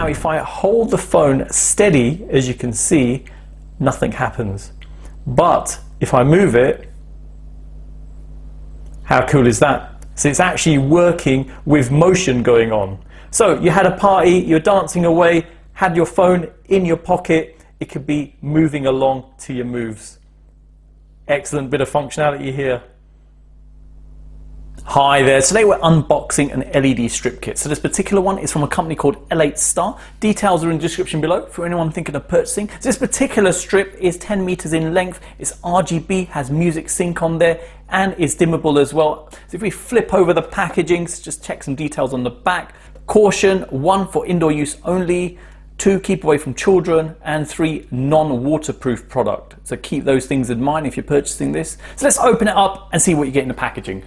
Now if I hold the phone steady, as you can see, nothing happens. But if I move it, how cool is that? So it's actually working with motion going on. So you had a party, you're dancing away, had your phone in your pocket, it could be moving along to your moves. Excellent bit of functionality here. Hi there, today we're unboxing an LED strip kit. So this particular one is from a company called L8STAR. Details are in the description below for anyone thinking of purchasing. So this particular strip is 10 meters in length, it's RGB, has music sync on there, and is dimmable as well. So if we flip over the packaging, just check some details on the back. Caution, 1 for indoor use only, 2 keep away from children, and 3 non-waterproof product. So keep those things in mind if you're purchasing this. So let's open it up and see what you get in the packaging.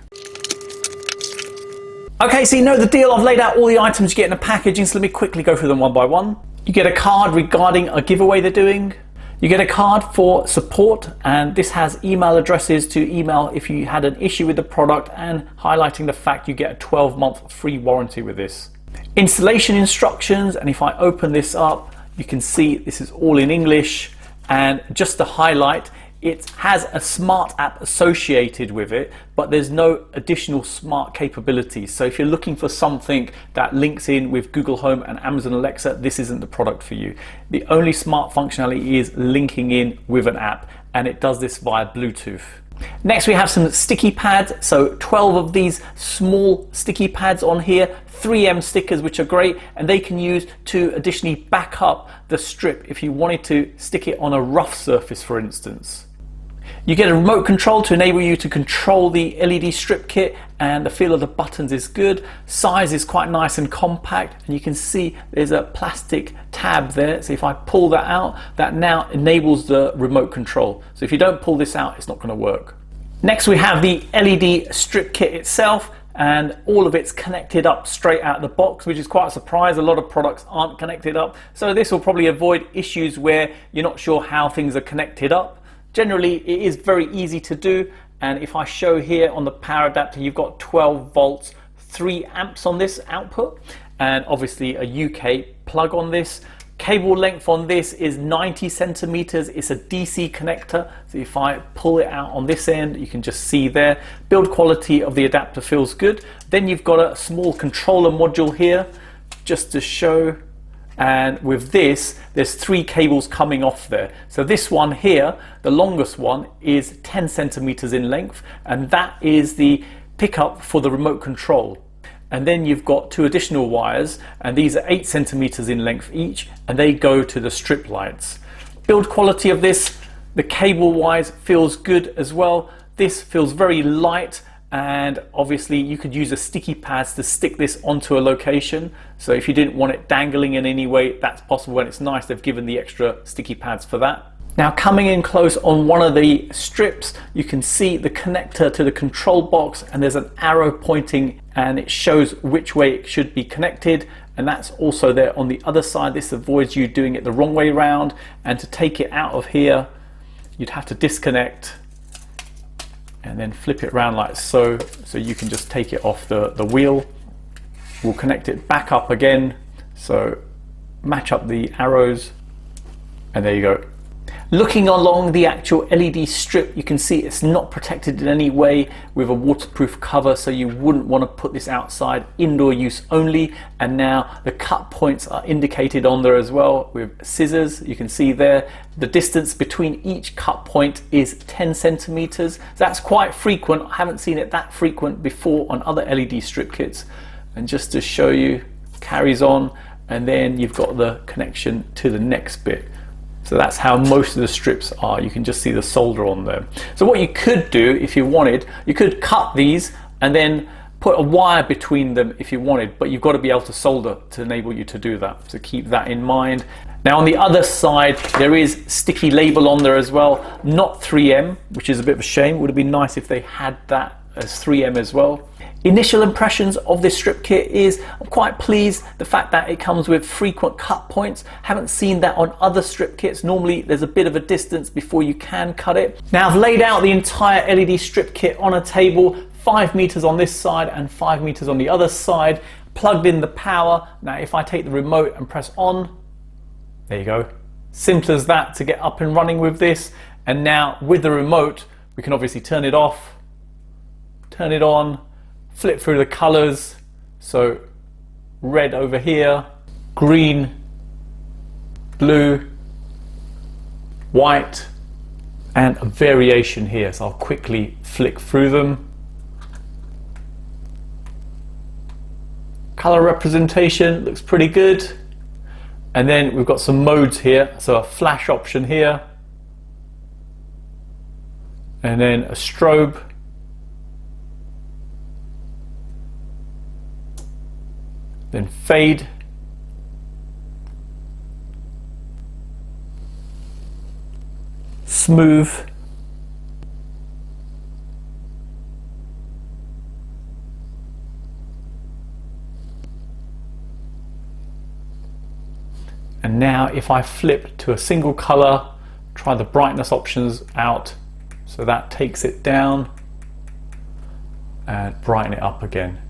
Okay, so you know the deal. I've laid out all the items you get in the packaging, so let me quickly go through them one by one. You get a card regarding a giveaway they're doing. You get a card for support, and this has email addresses to email if you had an issue with the product, and highlighting the fact you get a 12-month free warranty with this. Installation instructions, and if I open this up, you can see this is all in English, and just to highlight, it has a smart app associated with it, but there's no additional smart capabilities. So if you're looking for something that links in with Google Home and Amazon Alexa, this isn't the product for you. The only smart functionality is linking in with an app, and it does this via Bluetooth. Next we have some sticky pads, so 12 of these small sticky pads on here, 3M stickers which are great, and they can use to additionally back up the strip if you wanted to stick it on a rough surface, for instance. You get a remote control to enable you to control the LED strip kit, and the feel of the buttons is good. Size is quite nice and compact, and you can see there's a plastic tab there. So if I pull that out, that now enables the remote control. So if you don't pull this out, it's not going to work. Next we have the LED strip kit itself, and all of it's connected up straight out of the box, which is quite a surprise. A lot of products aren't connected up, so this will probably avoid issues where you're not sure how things are connected up. Generally, it is very easy to do, and if I show here on the power adapter, you've got 12 volts, 3 amps on this output, and obviously a UK plug on this. Cable length on this is 90 centimeters. It's a DC connector, so if I pull it out on this end, you can just see there. Build quality of the adapter feels good. Then you've got a small controller module here, just to show. And with this, there's 3 cables coming off there. So this one here, the longest one, is 10 centimeters in length, and that is the pickup for the remote control. And then you've got 2 additional wires, and these are 8 centimeters in length each, and they go to the strip lights. Build quality of this, the cable wise feels good as well. This feels very light, and obviously you could use a sticky pads to stick this onto a location. So if you didn't want it dangling in any way, that's possible, and it's nice they've given the extra sticky pads for that. Now coming in close on one of the strips, you can see the connector to the control box, and there's an arrow pointing, and it shows which way it should be connected, and that's also there on the other side. This avoids you doing it the wrong way around, and to take it out of here, you'd have to disconnect and then flip it around like so, so you can just take it off the wheel. We'll connect it back up again, so match up the arrows, and there you go. Looking along the actual LED strip, you can see it's not protected in any way with a waterproof cover, so you wouldn't want to put this outside, indoor use only. And now the cut points are indicated on there as well with scissors. You can see there the distance between each cut point is 10 centimeters. That's quite frequent. I haven't seen it that frequent before on other LED strip kits. And just to show you, carries on, and then you've got the connection to the next bit. So that's how most of the strips are. You can just see the solder on there. So what you could do if you wanted, you could cut these and then put a wire between them if you wanted, but you've got to be able to solder to enable you to do that. So keep that in mind. Now on the other side, there is sticky label on there as well, not 3M, which is a bit of a shame. It would have been nice if they had that as 3M as well. Initial impressions of this strip kit is I'm quite pleased the fact that it comes with frequent cut points. Haven't seen that on other strip kits. Normally there's a bit of a distance before you can cut it. Now I've laid out the entire LED strip kit on a table, 5 meters on this side and 5 meters on the other side. plugged in the power. Now if I take the remote and press on, there you go. Simple as that to get up and running with this. And now with the remote, we can obviously turn it off, turn it on, flip through the colors. So red over here, green, blue, white, and a variation here. So I'll quickly flick through them. Color representation looks pretty good. And then we've got some modes here. So a flash option here. And then a strobe. Then fade. Smooth. And now if I flip to a single color, try the brightness options out, so that takes it down, and brighten it up again.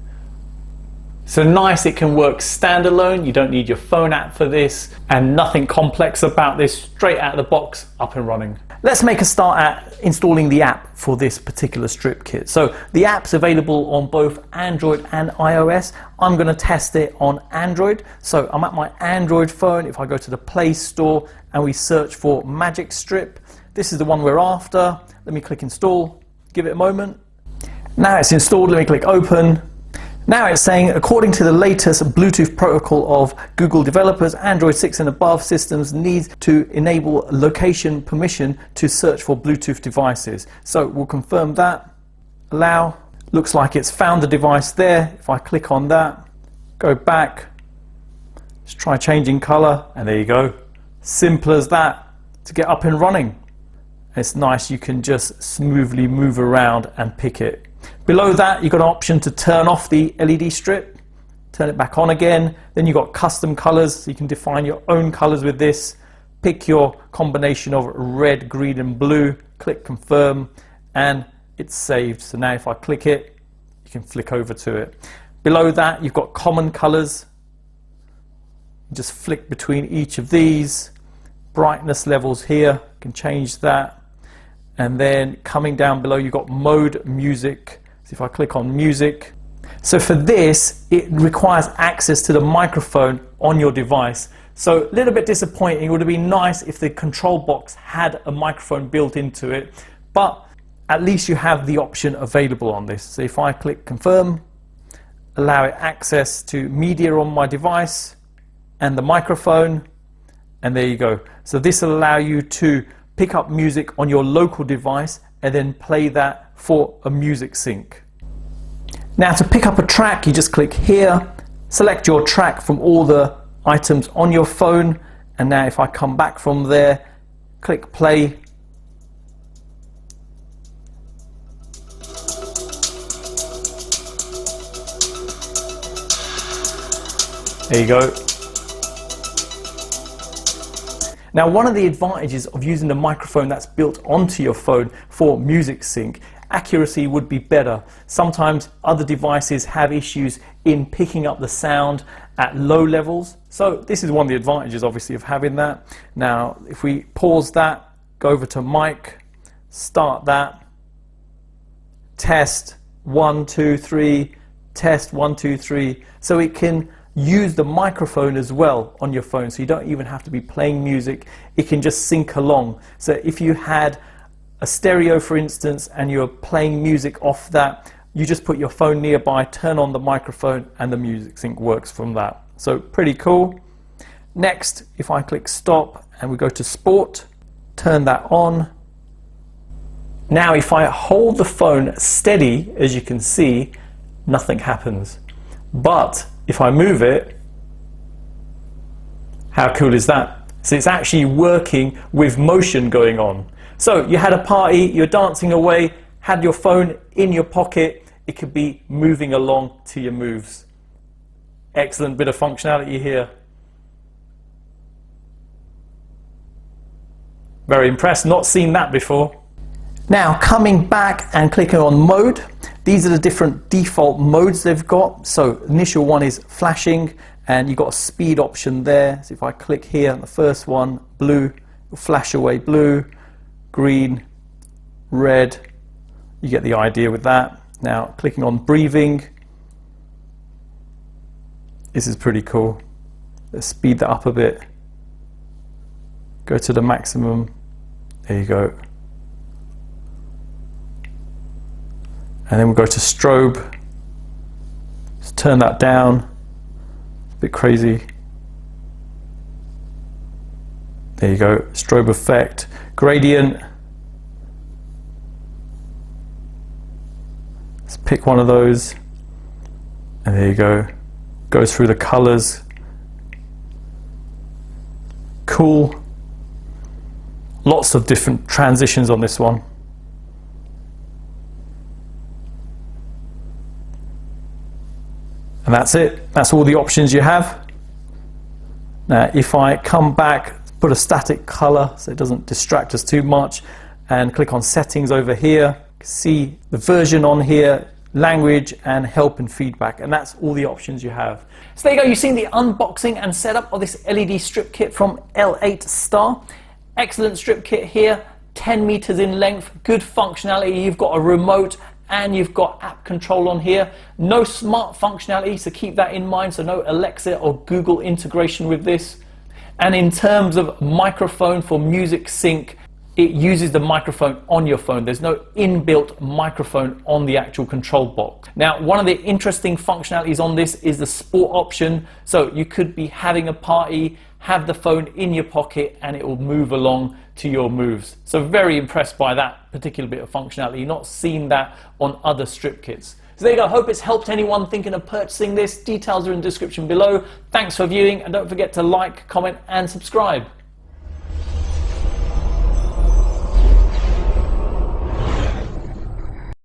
So nice, it can work standalone. You don't need your phone app for this, and nothing complex about this. Straight out of the box, up and running. Let's make a start at installing the app for this particular strip kit. So the app's available on both Android and iOS. I'm going to test it on Android. So I'm at my Android phone. If I go to the Play Store and we search for Magic Strip, this is the one we're after. Let me click install, give it a moment. Now it's installed, let me click open. Now it's saying, according to the latest Bluetooth protocol of Google developers, Android 6 and above systems need to enable location permission to search for Bluetooth devices. So we'll confirm that, allow. Looks like it's found the device there. If I click on that, go back, let's try changing color, and there you go. Simple as that to get up and running. It's nice, you can just smoothly move around and pick it. Below that, you've got an option to turn off the LED strip, turn it back on again. Then you've got custom colors, so you can define your own colors with this. Pick your combination of red, green, and blue, click confirm, and it's saved. So now if I click it, you can flick over to it. Below that, you've got common colors. Just flick between each of these. Brightness levels here, you can change that. And then coming down below, you've got mode music. So if I click on music, so for this, it requires access to the microphone on your device. So a little bit disappointing. It would have been nice if the control box had a microphone built into it, but at least you have the option available on this. So if I click confirm, allow it access to media on my device and the microphone, and there you go. So this will allow you to pick up music on your local device and then play that for a music sync. Now to pick up a track, you just click here, select your track from all the items on your phone, and now if I come back from there, click play. There you go. Now, one of the advantages of using the microphone that's built onto your phone for music sync, accuracy would be better. Sometimes other devices have issues in picking up the sound at low levels. So this is one of the advantages, obviously, of having that. Now, if we pause that, go over to mic, start that, test 1, 2, 3, test 1, 2, 3. So it can use the microphone as well on your phone, so you don't even have to be playing music. It can just sync along. So if you had a stereo, for instance, and you're playing music off that, you just put your phone nearby, turn on the microphone, and the music sync works from that. So pretty cool. Next, if I click stop and we go to sport, turn that on. Now if I hold the phone steady, as you can see, nothing happens. But if I move it, how cool is that? So it's actually working with motion going on. So you had a party, you're dancing away, had your phone in your pocket, it could be moving along to your moves. Excellent bit of functionality here. Very impressed, not seen that before. Now coming back and clicking on mode, These are the different default modes they've got. So initial one is flashing, and you've got a speed option there. So if I click here on the first one, blue, it'll flash away blue, green, red. You get the idea with that. Now clicking on breathing, this is pretty cool. Let's speed that up a bit. Go to the maximum. There you go. And then we'll go to strobe. Let's turn that down. It's a bit crazy. There you go. Strobe effect. Gradient. Let's pick one of those. And there you go. Goes through the colors. Cool. Lots of different transitions on this one. And that's it. That's all the options you have. Now, if I come back, put a static color so it doesn't distract us too much, and click on settings over here, see the version on here, language, and help and feedback, and that's all the options you have. So there you go, you've seen the unboxing and setup of this LED strip kit from L8STAR. Excellent strip kit here, 10 meters in length, good functionality. You've got a remote and you've got app control on here. No smart functionality, so keep that in mind. So no Alexa or Google integration with this. And in terms of microphone for music sync, it uses the microphone on your phone. There's no inbuilt microphone on the actual control box. Now, one of the interesting functionalities on this is the sport option. So you could be having a party, have the phone in your pocket, and it will move along to your moves. So very impressed by that particular bit of functionality. Not seen that on other strip kits. So there you go, hope it's helped anyone thinking of purchasing this. Details are in the description below. Thanks for viewing, and don't forget to like, comment, and subscribe.